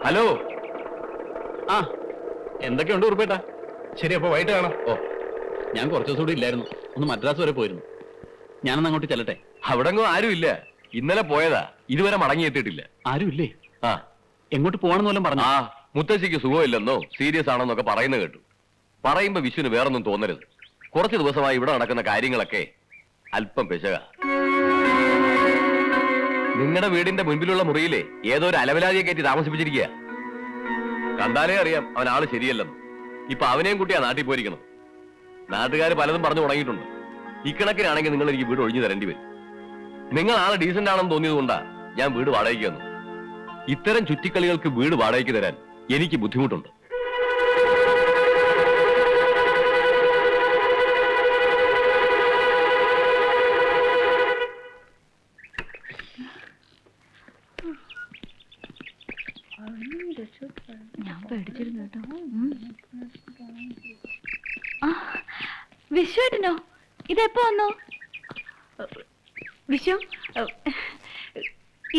Hello. ആ, എന്തൊക്കെയുണ്ട് ഉറുപ്പേട്ടാ? ശരി, അപ്പൊ വൈകിട്ട് കാണാം. ഓ, ഞാൻ കുറച്ചു ദിവസം കൂടി ഇല്ലായിരുന്നു, ഒന്ന് മദ്രാസ് വരെ പോയിരുന്നു. ഞാനൊന്ന് അങ്ങോട്ട് ചെല്ലട്ടെ. അവിടെങ്ങും ആരുമില്ല. ഇന്നലെ പോയതാ, ഇതുവരെ മടങ്ങിയെത്തിയിട്ടില്ല. ആരും ഇല്ലേ? ആ, എങ്ങോട്ട് പോകണമെന്ന് വല്ലതും പറഞ്ഞു? ആ, മുത്തശ്ശിക്ക് സുഖമില്ലെന്നോ സീരിയസ് ആണെന്നൊക്കെ പറയുന്നത് കേട്ടു. പറയുമ്പോ വിഷുവിന് വേറൊന്നും തോന്നരുത്. കുറച്ച് ദിവസമായി ഇവിടെ നടക്കുന്ന കാര്യങ്ങളൊക്കെ അല്പം പെശക. നിങ്ങളുടെ വീടിന്റെ മുൻപിലുള്ള മുറിയിലെ ഏതോ ഒരു അലവലാതിയെ കയറ്റി താമസിപ്പിച്ചിരിക്കുക. കണ്ടാലേ അറിയാം അവൻ ആള് ശരിയല്ലെന്ന്. ഇപ്പൊ അവനെയും കുട്ടിയാ നാട്ടിൽ പോയിരിക്കണം. നാട്ടുകാർ പലതും പറഞ്ഞു തുടങ്ങിയിട്ടുണ്ട്. ഇക്കണക്കിനാണെങ്കിൽ നിങ്ങൾ എനിക്ക് വീട് ഒഴിഞ്ഞു തരേണ്ടി വരും. നിങ്ങൾ ആളെ ഡീസന്റ് ആണെന്ന് തോന്നിയത് കൊണ്ടാ ഞാൻ വീട് വാടകയ്ക്ക് തന്നു. ഇത്തരം ചുറ്റിക്കളികൾക്ക് വീട് വാടകയ്ക്ക് തരാൻ എനിക്ക് ബുദ്ധിമുട്ടുണ്ട്. ഞാൻ പേടിച്ചിരുന്നു കേട്ടോ. വിശ്വേട്ടനോ? ഇതെപ്പോ വന്നു? വിശ്വം,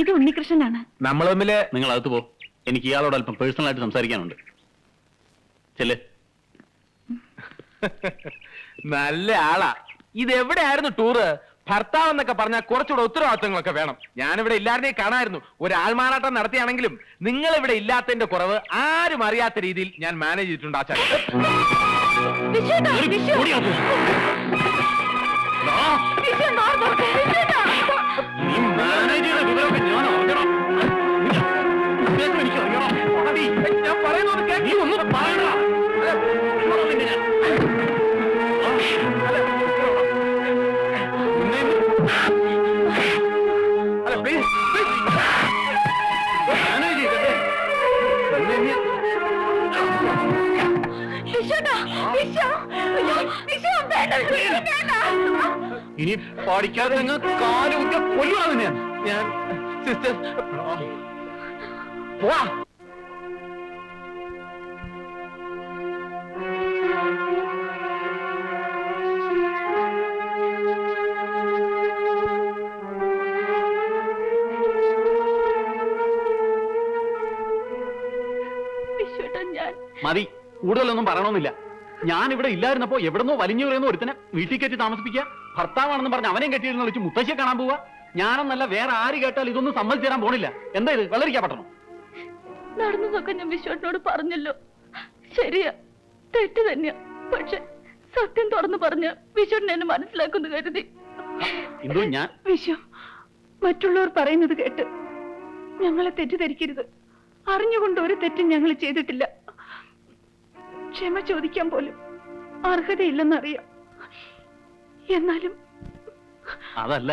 ഇത് ഉണ്ണികൃഷ്ണനാണ്. നമ്മൾ തമ്മില് നിങ്ങൾ അകത്ത് പോ. എനിക്ക് ഇയാളോട് അല്പം പേഴ്സണൽ ആയിട്ട് സംസാരിക്കാനുണ്ട്. ചെല്ലേ. നല്ല ആളാ. ഇതെവിടെയായിരുന്നു ടൂറ്? ഭർത്താവ് എന്നൊക്കെ പറഞ്ഞാൽ കുറച്ചുകൂടെ ഉത്തരവാദിത്തങ്ങളൊക്കെ വേണം. ഞാനിവിടെ ഇല്ലാതെ കാണായിരുന്നു. ഒരു ആൾമാറാട്ടം നടത്തിയാണെങ്കിലും നിങ്ങൾ ഇവിടെ ഇല്ലാത്തതിന്റെ കുറവ് ആരും അറിയാത്ത രീതിയിൽ ഞാൻ മാനേജ് ചെയ്തിട്ടുണ്ട്. ആച്ചാ, ഞാൻ പറയുന്നത് കേൾക്കി. ഒന്ന് പറയണ. ഇനി പഠിക്കാതെ നിങ്ങൾ കാലുകുറ്റ കൊല്ലുവാണ് ഞാൻ. സിസ്റ്റർ പോവാ. മതി, കൂടുതലൊന്നും പറയണമെന്നില്ല. ഞാൻ ഇവിടെ ഇല്ലായിരുന്നപ്പോ എവിടെന്നോ വലിഞ്ഞു പറയുന്ന ഒരുത്തനെ വീട്ടിൽ കയറ്റി താമസിപ്പിക്കുക, ഭർത്താവാണെന്ന് പറഞ്ഞ് അവനെയും കെട്ടിയിരുന്ന വിളിച്ച് മുത്തശ്ശിയെ കാണാൻ പോവുക. ഞാനെന്നല്ല വേറെ ആര് കേട്ടാൽ ഇതൊന്നും സമ്മതിച്ചു തരാൻ പോണില്ല. എന്താ ഇത്? വെള്ളരിക്കാൻ പറ്റണം. നടന്നതൊക്കെ ഞാൻ വിശ്വനോട് പറഞ്ഞല്ലോ. ശരിയാ, തെറ്റ് തന്നെയാ. പക്ഷെ സത്യം തുറന്നു പറഞ്ഞ വിശ്വൻ എന്നെ മനസ്സിലാക്കുന്നു കരുതി. ഞാൻ വിശ്വ, മറ്റുള്ളവർ പറയുന്നത് കേട്ട് ഞങ്ങളെ തെറ്റിദ്ധരിക്കരുത്. അറിഞ്ഞുകൊണ്ട് ഒരു തെറ്റും ഞങ്ങൾ ചെയ്തിട്ടില്ല. ക്ഷമ ചോദിക്കാൻ പോലും അർഹതയില്ലെന്നറിയാം. എന്നാലും അതല്ല,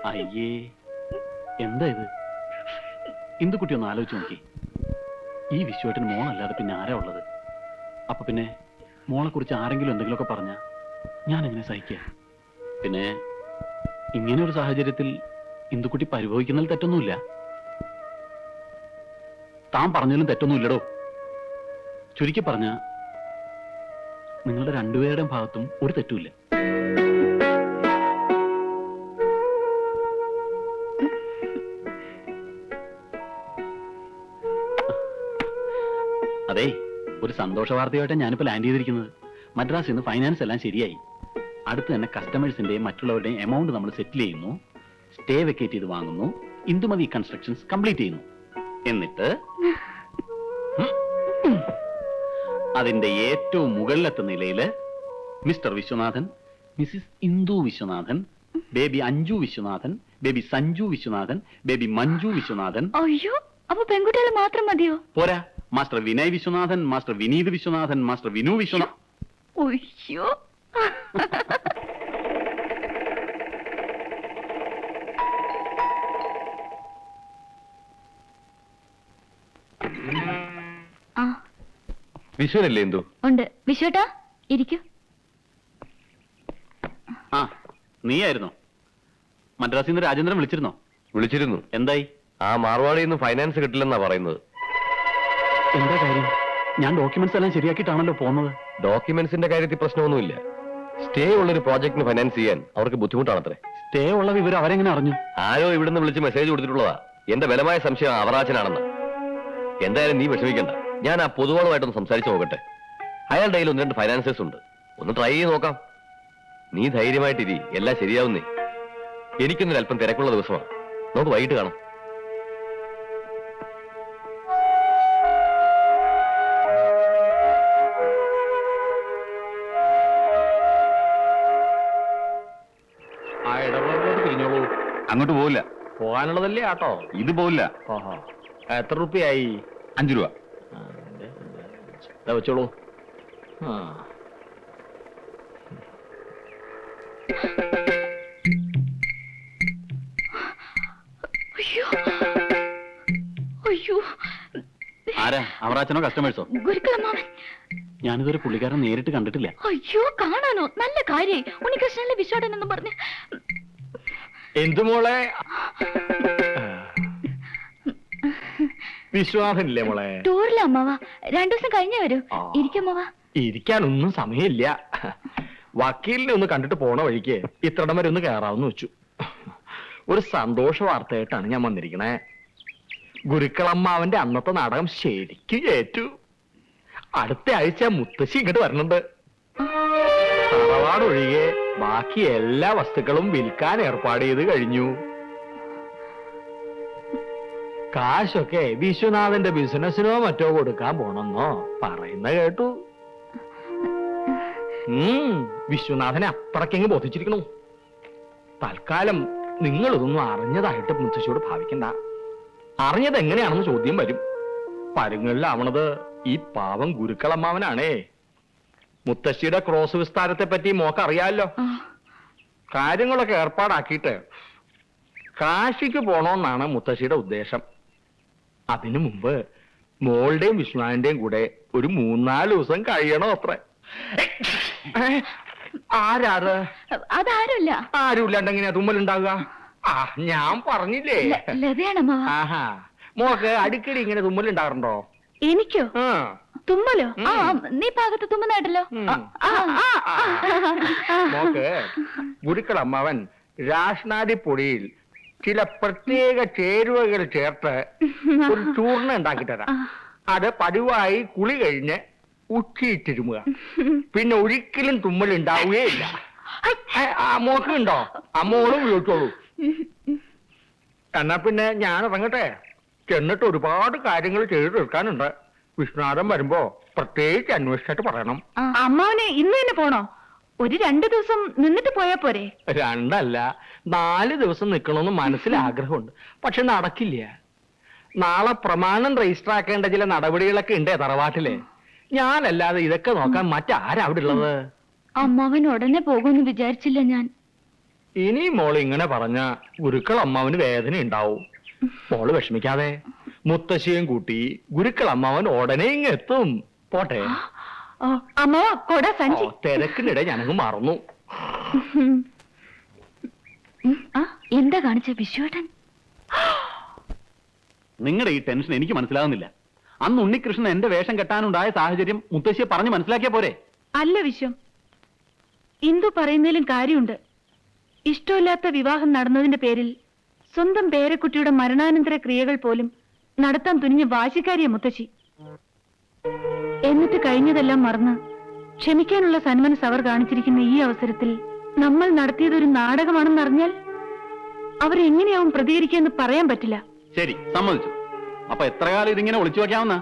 അയ്യേ, എന്താ ഇത്? ഇന്ദുക്കുട്ടി ഒന്ന് ആലോചിച്ച് നോക്കി. ഈ വിശ്വേട്ടന് മോളല്ലാതെ പിന്നെ ആരാ ഉള്ളത്? അപ്പൊ പിന്നെ മോളെ കുറിച്ച് ആരെങ്കിലും എന്തെങ്കിലുമൊക്കെ പറഞ്ഞ ഞാൻ എങ്ങനെ സഹിക്കുക? പിന്നെ ഇങ്ങനെ ഒരു സാഹചര്യത്തിൽ ഇന്ദുക്കുട്ടി പരിഭവിക്കുന്നതിൽ തെറ്റൊന്നുമില്ല. താൻ പറഞ്ഞതിലും തെറ്റൊന്നുമില്ലടോ. ചുരുക്കി പറഞ്ഞ നിങ്ങളുടെ രണ്ടുപേരുടെയും ഭാഗത്തും ഒരു തെറ്റുമില്ല. അതെ, ഒരു സന്തോഷ വാർത്തയായിട്ട് ഞാനിപ്പോൾ ലാൻഡ് ചെയ്തിരിക്കുന്നത്. മദ്രാസിൽ നിന്ന് ഫൈനാൻസ് എല്ലാം ശരിയായി. അടുത്ത് തന്നെ കസ്റ്റമേഴ്സിന്റെയും മറ്റുള്ളവരുടെയും എമൗണ്ട് നമ്മൾ സെറ്റിൽ ചെയ്യുന്നു, സ്റ്റേ വെക്കേറ്റ് ചെയ്ത് വാങ്ങുന്നു, ഇന്ദുമതി കൺസ്ട്രക്ഷൻസ് കംപ്ലീറ്റ് ചെയ്യുന്നു. എന്നിട്ട് അതിന്റെ ഏറ്റവും മുകളിലത്തെ നിലയില് mister Viswanathan, Mrs Indu Viswanathan, baby Anju Viswanathan, baby Sanju Viswanathan, baby Manju Viswanathan. അയ്യോ, അപ്പൊ പെൺകുട്ടികൾ മാത്രം മതിയോ? പോരാ, master Vinay Viswanathan, master Vineeth Viswanathan, master Vinu Viswanathan. അയ്യോ, വിഷുവിനല്ലേ എന്തോ? ഉണ്ട്. വിശ്വട്ടാ, ഇരിക്കൂ. ആ, നീയായിരുന്നോ? മദ്രാസിൽ നിന്ന് രാജേന്ദ്രൻ വിളിച്ചിരുന്നോ? വിളിച്ചിരുന്നു. എന്തായി? ആ മാർവാടിയിൽ നിന്ന് ഫൈനാൻസ് കിട്ടില്ലെന്നാ പറയുന്നത്. എന്താ കാര്യം? ഞാൻ ഡോക്യുമെന്റ്സ് എല്ലാം ശരിയാക്കിയിട്ടാണല്ലോ പോകുന്നത്. ഡോക്യുമെന്റ്സിന്റെ കാര്യത്തിൽ പ്രശ്നമൊന്നുമില്ല. സ്റ്റേ ഉള്ളൊരു പ്രോജക്റ്റിന് ഫൈനാൻസ് ചെയ്യാൻ അവർക്ക് ബുദ്ധിമുട്ടാണത്രേ. സ്റ്റേ ഉള്ള വിവരം അവരെങ്ങനെ അറിഞ്ഞു? ആരോ ഇവിടുന്ന് വിളിച്ച് മെസ്സേജ് കൊടുത്തിട്ടുള്ളതാ. എന്റെ ബലമായ സംശയം അവറാച്ചനാണെന്ന്. എന്തായാലും നീ വിഷമിക്കണ്ട, ഞാൻ ആ പൊതുവാളുമായിട്ടൊന്ന് സംസാരിച്ചു നോക്കട്ടെ. അയാളുടെ കയ്യിൽ 1-2 ഫൈനാൻസേഴ്സ് ഉണ്ട്, ഒന്ന് ട്രൈ ചെയ്ത് നോക്കാം. നീ ധൈര്യമായിട്ടിരി, എല്ലാം ശരിയാവുന്നേ. എനിക്കൊന്നൊരു അല്പം തിരക്കുള്ള ദിവസമാണ്. നമുക്ക് വൈകിട്ട് കാണാം. ആ ഇടപാടിലോട്ട് തിരിഞ്ഞോളൂ. അങ്ങോട്ട് പോവില്ല. പോകാനുള്ളതല്ലേ ആട്ടോ? ഇത് പോവില്ല. ഓഹോ, എത്ര റുപ്യായി? 5 രൂപ. വെച്ചോളൂ. ആ, അയ്യോ അയ്യോ, ആരാ? അവറാച്ചനോ കസ്റ്റമേഴ്സോ? ഗുരുക്കളമ്മാവൻ. ഞാനിതൊരു പുള്ളിക്കാരൻ നേരിട്ട് കണ്ടിട്ടില്ല. അയ്യോ, കാണാനോ? നല്ല കാര്യായി. ഉണ്ണികൃഷ്ണനിലെ വിശ്വാടൻ എന്നും പറഞ്ഞ്. എന്തു മോളെ? വിശ്വാസമില്ലേ മോളെ? ടൂറില്ല അമ്മാവ, 2 ദിവസം കഴിഞ്ഞേ വരൂ. ഇരിക്കമ്മാവ. ഇരിക്കാനൊന്നും സമയമില്ല. വക്കീലിനെ ഒന്ന് കണ്ടിട്ട് പോണ വഴിക്ക് ഇത്രടം വരെ ഒന്ന് കയറാമെന്ന് വെച്ചു. ഒരു സന്തോഷ വാർത്തയായിട്ടാണ് ഞാൻ വന്നിരിക്കണേ. ഗുരുക്കളമ്മാവന്റെ അന്നത്തെ നാടകം ശരിക്കും ഏറ്റു. അടുത്ത ആഴ്ച മുത്തശ്ശി ഇങ്ങോട്ട് വരണുണ്ട്. തറവാടൊഴികെ ബാക്കി എല്ലാ വസ്തുക്കളും വിൽക്കാൻ ഏർപ്പാട് ചെയ്ത് കഴിഞ്ഞു. കാശൊക്കെ വിശ്വനാഥന്റെ ബിസിനസ്സിനോ മറ്റോ കൊടുക്കാൻ പോണെന്നോ പറയുന്ന കേട്ടു. വിശ്വനാഥനെ അത്രക്കെങ്ങ് ബോധിച്ചിരിക്കണു. തൽക്കാലം നിങ്ങൾ ഇതൊന്നും അറിഞ്ഞതായിട്ട് മുത്തശ്ശിയോട് ഭാവിക്കണ്ട. അറിഞ്ഞത് എങ്ങനെയാണെന്ന് ചോദ്യം വരും. പരുങ്ങളിലാവണത് ഈ പാവം ഗുരുക്കളമ്മാവനാണേ. മുത്തശ്ശിയുടെ ക്രോസ് വിസ്താരത്തെ പറ്റി മോക്ക് അറിയാലോ. കാര്യങ്ങളൊക്കെ ഏർപ്പാടാക്കിയിട്ട് കാശിക്ക് പോണോന്നാണ് മുത്തശ്ശിയുടെ ഉദ്ദേശം. അതിനു മുമ്പ് മോളുടെയും വിശ്വനാഥന്റെയും കൂടെ ഒരു 3-4 ദിവസം കഴിയണോ അത്ര. ആരാറ്? അതാരുമില്ല. ആരുമില്ലാണ്ടെങ്ങനെയാ തുമ്മലുണ്ടാവുക? ആ, ഞാൻ പറഞ്ഞില്ലേ. ലതയാണമ്മാവ. ആഹാ, മോക്ക് അടിക്കടി ഇങ്ങനെ തുമ്മലുണ്ടാകാറുണ്ടോ? എനിക്കോ? ആ, തുമ്മലോ? ആ, നീ പാകത്ത് തുമ്മുന്നായിട്ടല്ലോ. മോക്ക് ഗുരുക്കളമ്മാവൻ രാഷ്നാദിപ്പൊടിയിൽ ചില പ്രത്യേക ചേരുവകൾ ചേർത്ത് ഒരു ചൂർണ്ണ ഉണ്ടാക്കി തരാം. അത് പതിവായി കുളി കഴിഞ്ഞ് ഉച്ചിയിട്ടിരുമുക. പിന്നെ ഒരിക്കലും തുമ്മൽ ഉണ്ടാവുകയില്ല. മോക്ക് ഉണ്ടോ? അമ്മോളും ഉപയോഗിച്ചോളൂ. എന്നാ പിന്നെ ഞാൻ ഇറങ്ങട്ടെ. ചെന്നിട്ട് ഒരുപാട് കാര്യങ്ങൾ ചെയ്തു തീർക്കാനുണ്ട്. വിഷ്ണുനാഥൻ വരുമ്പോ പ്രത്യേകിച്ച് അന്വേഷിച്ചിട്ട് പറയണം. അമ്മാവനെ ഇന്ന് തന്നെ പോണോ? ഒരു 2 ദിവസം നിന്നിട്ട് പോയാ പോരെ? 2 അല്ല 4 ദിവസം നിൽക്കണമെന്ന് മനസ്സിൽ ആഗ്രഹമുണ്ട്. പക്ഷെ നടക്കില്ല. നാളെ പ്രമാണം രജിസ്റ്റർ ആക്കേണ്ട ചില നടപടികളൊക്കെ ഉണ്ടേ തറവാട്ടിലെ. ഞാനല്ലാതെ ഇതൊക്കെ നോക്കാൻ മറ്റാരാ അവിടെ ഉള്ളത്? അമ്മാവൻ ഉടനെ പോകുമെന്ന് വിചാരിച്ചില്ല ഞാൻ. ഇനി മോള് ഇങ്ങനെ പറഞ്ഞ ഗുരുക്കൾ അമ്മാവന് വേദന ഉണ്ടാവും. മോള് വിഷമിക്കാതെ മുത്തശ്ശിയും കൂട്ടി ഗുരുക്കൾ അമ്മാവൻ ഉടനെ ഇങ്ങ് എത്തും. പോട്ടെ. അമ്മാവ കൊട സഞ്ചി. തിരക്കിനിടെ ഞാനങ്ങ് മറന്നു. എന്താ കാണിച്ച വിശ്വേട്ടൻ? നിങ്ങളുടെ ഈ ടെൻഷൻ എനിക്ക് മനസ്സിലാകുന്നില്ല. അന്ന് ഉണ്ണികൃഷ്ണൻ എന്റെ വേഷം കെട്ടാനുണ്ടായ സാഹചര്യം മുത്തശ്ശിയെ പറഞ്ഞ് മനസ്സിലാക്കിയ പോരെ? അല്ല വിശ്വം, ഇന്ദു പറയുന്നതിലും കാര്യമുണ്ട്. ഇഷ്ടമില്ലാത്ത വിവാഹം നടന്നതിന്റെ പേരിൽ സ്വന്തം പേരക്കുട്ടിയുടെ മരണാനന്തര ക്രിയകൾ പോലും നടത്താൻ തുനിഞ്ഞ വാശിക്കാരിയ മുത്തശ്ശി. എന്നിട്ട് കഴിഞ്ഞതെല്ലാം മറന്ന് ക്ഷമിക്കാനുള്ള സന്മനസ് അവർ കാണിച്ചിരിക്കുന്ന ഈ അവസരത്തിൽ നമ്മൾ നടത്തിയതൊരു നാടകമാണെന്നറിഞ്ഞാൽ അവരെങ്ങനെയാവും പ്രതികരിക്കുമെന്ന് പറയാൻ പറ്റില്ല. ശരി, സമ്മതിച്ചു. അപ്പൊ എത്ര കാലം ഇതിങ്ങനെ ഒളിച്ചു വെക്കാവുന്ന?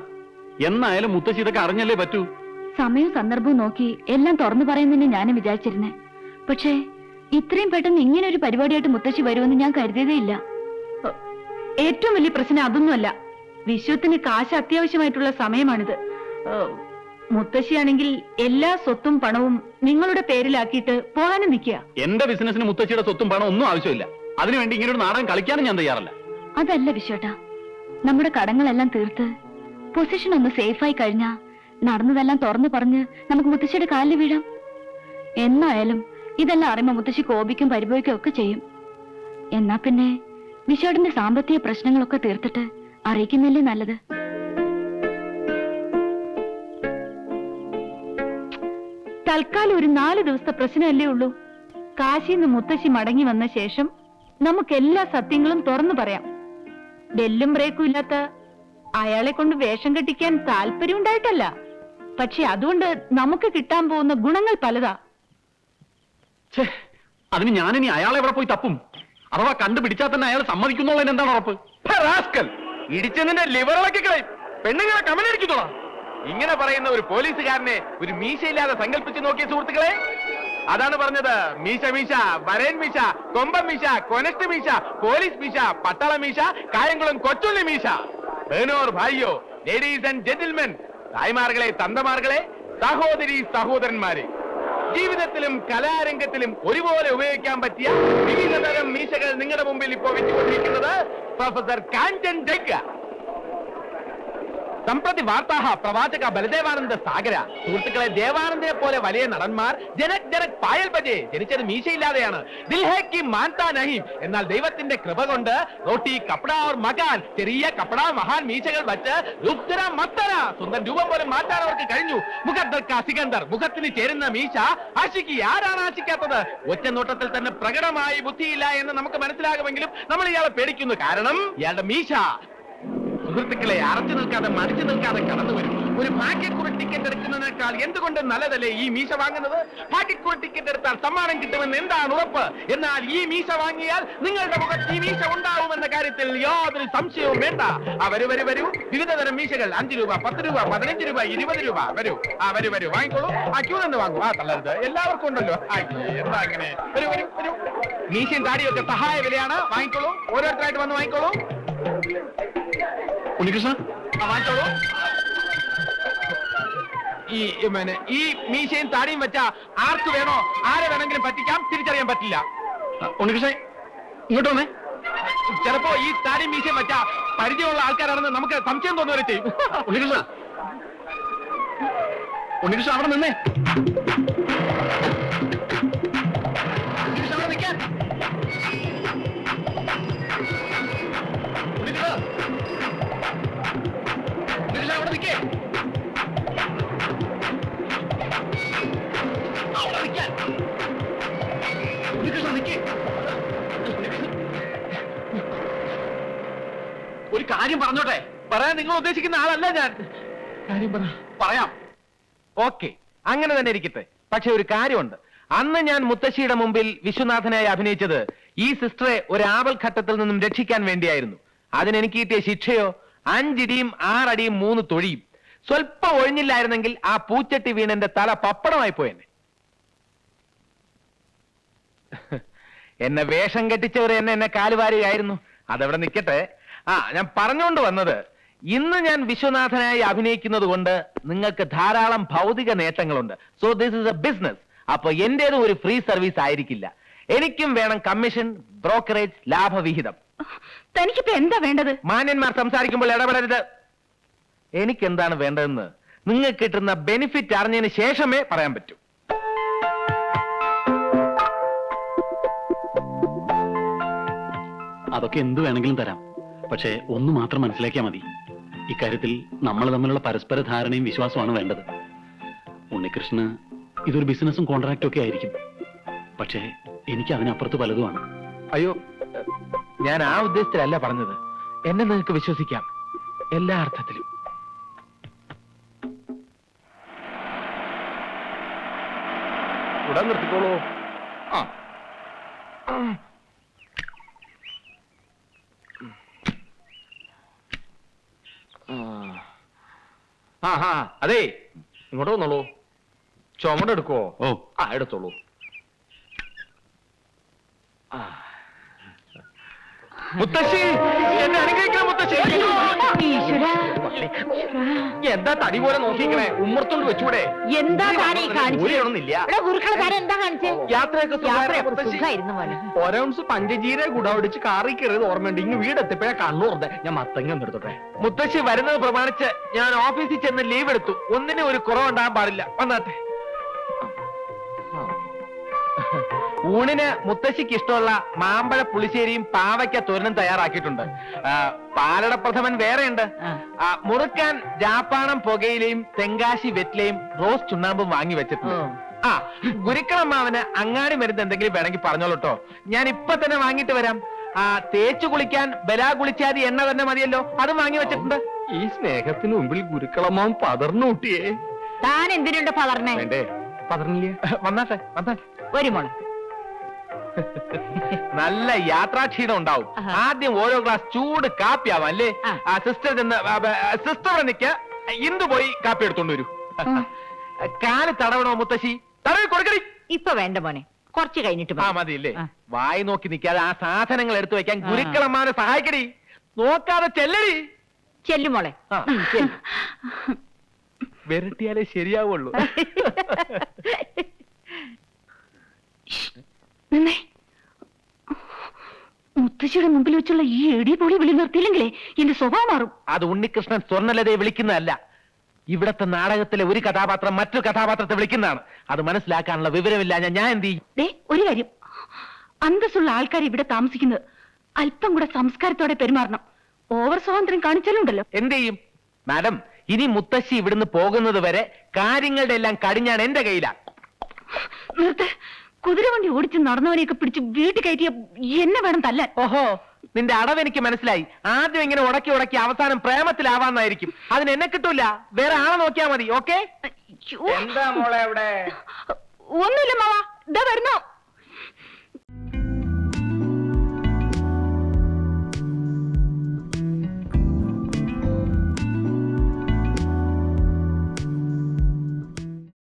എന്നായാലും മുത്തശ്ശി ഇതൊക്കെ അറിഞ്ഞല്ലേ പറ്റൂ. സമയവും സന്ദർഭവും നോക്കി എല്ലാം തുറന്നു പറയുന്നതിന് ഞാനും വിചാരിച്ചിരുന്നേ. പക്ഷേ ഇത്രയും പെട്ടെന്ന് ഇങ്ങനെ ഒരു പരിപാടിയായിട്ട് മുത്തശ്ശി വരുമെന്ന് ഞാൻ കരുതിയതേ ഇല്ല. ഏറ്റവും വലിയ പ്രശ്നം അതൊന്നുമല്ല. വിശ്വത്തിന് കാശ് അത്യാവശ്യമായിട്ടുള്ള സമയമാണിത്. മുത്തശ്ശിയാണെങ്കിൽ എല്ലാ സ്വത്തും പണവും നിങ്ങളുടെ പേരിലാക്കിയിട്ട് പോകാനും നിൽക്കുക. എന്റെ ബിസിനസിന് മുത്തശ്ശിയുടെ സ്വത്തും പണം ഒന്നും ആവശ്യമില്ല. അതിനുവേണ്ടി ഇങ്ങനെ ഒരു നാടകം കളിക്കാനും ഞാൻ തയ്യാറല്ല. അതല്ല വിശ്വട്ടാ, നമ്മുടെ കടങ്ങളെല്ലാം തീർത്ത് പൊസിഷൻ ഒന്ന് സേഫായി കഴിഞ്ഞാ നടന്നതെല്ലാം തുറന്നു പറഞ്ഞ് നമുക്ക് മുത്തശ്ശിയുടെ കാലിൽ വീഴാം. എന്നായാലും ഇതെല്ലാം അറിയുമ്പോ മുത്തശ്ശി കോപിക്കും പരിഭവിക്കും ഒക്കെ ചെയ്യും. എന്നാ പിന്നെ വിശ്വയുടെ സാമ്പത്തിക പ്രശ്നങ്ങളൊക്കെ തീർത്തിട്ട് അറിയിക്കുന്നല്ലേ നല്ലത്. തൽക്കാലം ഒരു 4 ദിവസത്തെ പ്രശ്നമല്ലേ ഉള്ളൂ. കാശിന്ന് മുത്തശ്ശി മടങ്ങി വന്ന ശേഷം നമുക്ക് എല്ലാ സത്യങ്ങളും തുറന്നു പറയാം. ബെല്ലും ബ്രേക്കും ഇല്ലാത്ത അയാളെ കൊണ്ട് വേഷം കെട്ടിക്കാൻ താല്പര്യം ഉണ്ടായിട്ടല്ല, പക്ഷെ അതുകൊണ്ട് നമുക്ക് കിട്ടാൻ പോകുന്ന ഗുണങ്ങൾ പലതാ. അതിന് ഞാനിനി അയാളെ എവിടെ പോയി തപ്പും? അഥവാ കണ്ടുപിടിച്ചാൽ തന്നെ അയാൾ സമ്മതിക്കുന്നുള്ളതിന് എന്താണ് ഉറപ്പ്? ഇടിച്ചതിന്റെ ലിവറിളക്കി കളയും. പെണ്ണുങ്ങളെ കമലടിക്കുന്നോളാം. ഇങ്ങനെ പറയുന്ന ഒരു പോലീസുകാരനെ ഒരു മീശയില്ലാതെ സങ്കല്പിച്ച് നോക്കിയ സുഹൃത്തുക്കളെ, അതാണ് പറഞ്ഞത്. മീശ മീശ, വരേൻ മീശ, കൊമ്പം മീശ, കൊനസ്റ്റ് മീശ, പോലീസ് മീശ, പട്ടാള മീശ, കായംകുളം കൊച്ചുള്ളി മീശ. ബഹനോർ ഭായിയോ, ലേഡീസ് ആൻഡ് ജെന്റിൽമെൻ, തായ്മാർകളെ, തന്തമാർകളെ, സഹോദരി സഹോദരന്മാരെ, ജീവിതത്തിലും കലാരംഗത്തിലും ഒരുപോലെ ഉപയോഗിക്കാൻ പറ്റിയ വിവിധ തരം മീശകൾ നിങ്ങളുടെ മുമ്പിൽ ഇപ്പോൾ വെച്ചുകൊണ്ടിരിക്കുന്നത് പ്രൊഫസർ കാഞ്ചൻ ജഗ്ഗ. സംപ്രതി വാർത്താഹ പ്രവാചക ബലദേവാനന്ദ സാഗര. സുഹൃത്തുക്കളെ, ദേവാനന്ദനെ പോലെ വലിയ നടന്മാർ ജനക് ജനക് പായൽ ബജെ ജനിച്ചത് മീശയില്ലാതെയാണ്. ദിൽഹേക്ക് മാൻതാ നഹീം. എന്നാൽ ദൈവത്തിന്റെ കൃപ കൊണ്ട് റോട്ടി കപ്പട ഓർ മകാൻ, ചെറിയ കപ്പട മഹാൻ മീശകൾ വച്ച് രുക്തര മത്തര സ്വന്തം രൂപം പോലും മാറ്റാൻ അവർക്ക് കഴിഞ്ഞു. മുഖദ്ദർ കാ സികന്ദർ, മുഖത്തിന് ചേരുന്ന മീശ ആശിക്ക്. ആരാണ് ആശിക്കാത്തത്? ഒറ്റ നോട്ടത്തിൽ തന്നെ പ്രകടമായി ബുദ്ധിയില്ല എന്ന് നമുക്ക് മനസ്സിലാകുമെങ്കിലും നമ്മൾ ഇയാളെ പേടിക്കുന്നു. കാരണം ഇയാളുടെ മീശ സുഹൃത്തുക്കളെ അറച്ചു നിൽക്കാതെ മടിച്ചു നിൽക്കാതെ കടന്നു വരും. ഒരു ഭാഗ്യക്കുറി ടിക്കറ്റ് എടുക്കുന്നതിനേക്കാൾ എന്തുകൊണ്ട് നല്ലതല്ലേ ഈ മീശ വാങ്ങുന്നത്? ഭാഗ്യക്കുറി ടിക്കറ്റ് എടുത്താൽ സമ്മാനം കിട്ടുമെന്ന് എന്താണ് ഉറപ്പ്? എന്നാൽ ഈ മീശ വാങ്ങിയാൽ നിങ്ങളുടെ മുഖത്ത് ഈ മീശ ഉണ്ടാവുമെന്ന കാര്യത്തിൽ യാതൊരു സംശയവും വേണ്ട. വരൂ വരൂ വരൂ, വിവിധ തരം മീശകൾ. 5 രൂപ, 10 രൂപ, 15 രൂപ, 20 രൂപ. വരൂ, വരൂ വരൂ, വാങ്ങിക്കോളൂ. ക്യൂ നിന്ന് വാങ്ങൂ. തള്ളരുത്, എല്ലാവർക്കും ഉണ്ടല്ലോ. എന്താ അങ്ങനെ? വരൂ വരൂ വരൂ. മീശയും താടിയൊക്കെ സഹായ വിലയാണ്. വാങ്ങിക്കോളൂ, ഓരോരുത്തരായിട്ട് വന്ന് വാങ്ങിക്കോളൂ. ഉണ്ണികൃഷ്ണ, വാങ്ങിച്ചോളൂ. ഈ മീശയും താടിയും വെച്ചാ ആർക്ക് വേണോ ആരെ വേണമെങ്കിലും പറ്റിക്കാം, തിരിച്ചറിയാൻ പറ്റില്ല. ഉണ്ണികൃഷ്ണ ഇങ്ങോട്ട് വന്നേ. ചിലപ്പോ ഈ താടിയും മീശയും വെച്ചാ പരിചയമുള്ള ആൾക്കാരാണെന്ന് നമുക്ക് സംശയം തോന്നുവരെ ചെയ്യും. ഉണ്ണികൃഷ്ണ, ഉണ്ണികൃഷ്ണ അവിടെ നിന്നേ. ഉണ്ണികൃഷ്ണ അവിടെ നിൽക്കാൻ. ഉണ്ണികൃഷ്ണ, ഉണ്ണികൃഷ്ണ അവിടെ നിൽക്കേ. അവിടെ നിൽക്കാൻ. ഉണ്ണികൃഷ്ണ നിൽക്കേ. ഒരു കാര്യം പറഞ്ഞോട്ടെ. പറയാൻ നിങ്ങൾ ഉദ്ദേശിക്കുന്ന ആളല്ല ഞാൻ. കാര്യം പറയാം. ഓക്കെ, അങ്ങനെ തന്നെ ഇരിക്കട്ടെ. പക്ഷെ ഒരു കാര്യമുണ്ട്. അന്ന് ഞാൻ മുത്തശ്ശിയുടെ മുമ്പിൽ വിശ്വനാഥനായി അഭിനയിച്ചത് ഈ സിസ്റ്ററെ ഒരു ആപൽ ഘട്ടത്തിൽ നിന്നും രക്ഷിക്കാൻ വേണ്ടിയായിരുന്നു. അതിനെനിക്ക് കിട്ടിയ ശിക്ഷയോ 5 ഇടിയും 6 അടിയും 3 തൊഴിയും. സ്വല്പം ഒഴിഞ്ഞില്ലായിരുന്നെങ്കിൽ ആ പൂച്ചട്ടി വീണെന്റെ തല പപ്പടമായി പോയെന്നെ. എന്നെ വേഷം കെട്ടിച്ചവർ എന്നെ കാലുവാരിയായിരുന്നു. അതവിടെ നിൽക്കട്ടെ. ഞാൻ പറഞ്ഞുകൊണ്ട് വന്നത്, ഇന്ന് ഞാൻ വിശ്വനാഥനായി അഭിനയിക്കുന്നത് കൊണ്ട് നിങ്ങൾക്ക് ധാരാളം ഭൗതിക നേട്ടങ്ങളുണ്ട്. So this is a business. അപ്പൊ എന്റേതും ഒരു ഫ്രീ സർവീസ് ആയിരിക്കില്ല. എനിക്കും വേണം കമ്മീഷൻ, ബ്രോക്കറേജ്, ലാഭവിഹിതം. തനിക്കിപ്പോ എന്താ വേണ്ടത്? മാന്യന്മാർ സംസാരിക്കുമ്പോൾ ഇടപെടരുത്. എനിക്കെന്താണ് വേണ്ടതെന്ന് നിങ്ങൾക്ക് കിട്ടുന്ന ബെനിഫിറ്റ് അറിഞ്ഞതിന് ശേഷമേ പറയാൻ പറ്റൂ. അതൊക്കെ എന്ത് വേണമെങ്കിലും തരാം. പക്ഷേ ഒന്ന് മാത്രം മനസ്സിലാക്കിയാൽ മതി. ഇക്കാര്യത്തിൽ നമ്മൾ തമ്മിലുള്ള പരസ്പര ധാരണയും വിശ്വാസമാണ് വേണ്ടത്. ഉണ്ണികൃഷ്ണന് ഇതൊരു ബിസിനസ്സും കോൺട്രാക്റ്റും ഒക്കെ ആയിരിക്കും. പക്ഷേ എനിക്ക് അതിനപ്പുറത്ത് പലതുമാണ്. അയ്യോ, ഞാൻ ആ ഉദ്ദേശത്തിലല്ല പറഞ്ഞത്. എന്നെ നിങ്ങൾക്ക് വിശ്വസിക്കാം, എല്ലാ അർത്ഥത്തിലും. ഉടൻ നിർത്തിക്കോളൂ. അതെ, ഇങ്ങോട്ട് വന്നോളൂ. ചുമടെടുക്കോ? എടുത്തോളൂ. മുത്തശ്ശി, എന്നെ അനുഗ്രഹിക്കണം മുത്തശ്ശി. എന്താ തടി പോലെ നോക്കിക്കണേ? ഉമ്മർത്തോണ്ട് വെച്ചൂടെ? എന്താ ഒരൗൺസ് പഞ്ചജീര ഗുഡൌടിച്ച് കാറി കയറിയത് ഓർമ്മയുണ്ട്. ഇങ്ങ് വീടെത്തിപ്പോഴാ കണ്ണൂർന്ന്. ഞാൻ മത്തങ്ങ എടുത്തോട്ടെ. മുത്തശ്ശി വരുന്നത് പ്രമാണിച്ച് ഞാൻ ഓഫീസിൽ ചെന്ന് ലീവ് എടുത്തു. ഒന്നിനും ഒരു കുറവുണ്ടാകാൻ പാടില്ല. വന്നാട്ടെ. ഊണിന് മുത്തശ്ശിക്ക് ഇഷ്ടമുള്ള മാമ്പഴ പുളിശ്ശേരിയും പാവയ്ക്ക തോരനും തയ്യാറാക്കിയിട്ടുണ്ട്. പാലട പ്രഥമൻ വേറെയുണ്ട്. മുറുക്കാൻ ജാപ്പാണം പുകയിലയും തെങ്കാശി വെറ്റിലയും റോസ് ചുണ്ണാമ്പും വാങ്ങി വെച്ചിട്ടുണ്ട്. ഗുരുക്കളമ്മാവന് അങ്ങാടി മരുന്ന് എന്തെങ്കിലും വേണമെങ്കിൽ പറഞ്ഞോളൂട്ടോ, ഞാൻ ഇപ്പൊ തന്നെ വാങ്ങിട്ട് വരാം. തേച്ചു കുളിക്കാൻ ബലാ കുളിച്ചാതി എണ്ണ തന്നെ മതിയല്ലോ, അതും വാങ്ങി വെച്ചിട്ടുണ്ട്. ഈ സ്നേഹത്തിന് മുമ്പിൽ ഗുരുക്കളമ്മാവൻ പതർന്നു കൂട്ടിയേ. താൻ എന്തിനുണ്ട് പതർന്നേ? വേണ്ടേ, പതർന്നില്ലേ? വന്നാട്ടെ വന്നാട്ടെ. ഒരു മോള് നല്ല യാത്രാക്ഷീണം ഉണ്ടാവും. ആദ്യം ഓരോ ഗ്ലാസ് ചൂട് കാപ്പിയാവാം അല്ലേ? സിസ്റ്റർ സിസ്റ്റർ നിക്ക്, ഇന്ദു പോയി കാപ്പി എടുത്തോണ്ട് വരൂ. കാല് തടവണോ മുത്തശ്ശി? തടവി കൊടുക്കടി. ഇപ്പൊ വേണ്ട മോനെ, കുറച്ച് കഴിഞ്ഞിട്ട് മതിയില്ലേ? വായി നോക്കി നിൽക്കാതെ ആ സാധനങ്ങൾ എടുത്തു വെക്കാൻ ഗുരുക്കളമ്മാനെ സഹായിക്കടി. നോക്കാതെ ചെല്ലടി. ചെല്ലുമോളെ. വിരട്ടിയാലേ ശരിയാവുള്ളൂ. നിന്നേ, മുത്തശ്ശിയുടെ മുമ്പിൽ വെച്ചുള്ള ഈ എടി പൊളി വിളി നിർത്തിയില്ലെങ്കിലേ എന്റെ സ്വഭാവം മാറും. അത് ഉണ്ണികൃഷ്ണൻ സ്വർണ്ണലതയെ വിളിക്കുന്നതല്ല. ഇവിടത്തെ നാടകത്തിലെ ഒരു കഥാപാത്രം മറ്റൊരു കഥാപാത്രത്തെ വിളിക്കുന്നതാണ്. അത് മനസ്സിലാക്കാനുള്ള വിവരമില്ല. ഞാൻ എന്ത് ചെയ്യും? ഒരു കാര്യം, അന്തസ്സുള്ള ആൾക്കാർ ഇവിടെ താമസിക്കുന്നത് അല്പം കൂടെ സംസ്കാരത്തോടെ പെരുമാറണം. ഓവർ സ്വാതന്ത്ര്യം കാണിച്ചാലുണ്ടല്ലോ. എന്ത് ചെയ്യും മാഡം? ഇനി മുത്തശ്ശി ഇവിടുന്ന് പോകുന്നത് വരെ കാര്യങ്ങളുടെ എല്ലാം കടിഞ്ഞാണ് എന്റെ കയ്യിലാ. നിർത്ത്. കുതിരവണ്ടി ഓടിച്ച് നടന്നവനെയൊക്കെ പിടിച്ച് വീട്ടിൽ കയറ്റിയ എന്നെ വേണം തല്ലാൻ. ഓഹോ, നിന്റെ അടവ് എനിക്ക് മനസ്സിലായി. ആദ്യം ഇങ്ങനെ ഉടക്കി ഉടക്കി അവസാനം പ്രേമത്തിലാവാന്നായിരിക്കും. അതിന് എന്നെ കിട്ടൂല, വേറെ ആളെ നോക്കിയാ മതി. ഓക്കെ? എന്താ മോളെ അവിടെ? ഒന്നുമില്ല മാവാ, ഇതാ വരുന്നു.